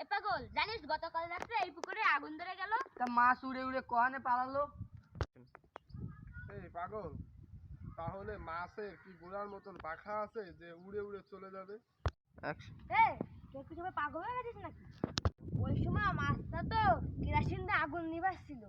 এ পাগল, জানিস গতকাল রাত্রে এই পুকুরে আগুন ধরে গেল? তা মাছ উড়ে উড়ে কহানে পালালো? এই পাগল, তাহলে মাছের কি গোড়ার মতন পাখা আছে যে উড়ে উড়ে চলে যাবে? তুই কি সবাই পাগল হয়ে গেছিস নাকি? ওই সময় মাছটা তো কেরাসিন দিয়ে আগুন নিভাচ্ছিল।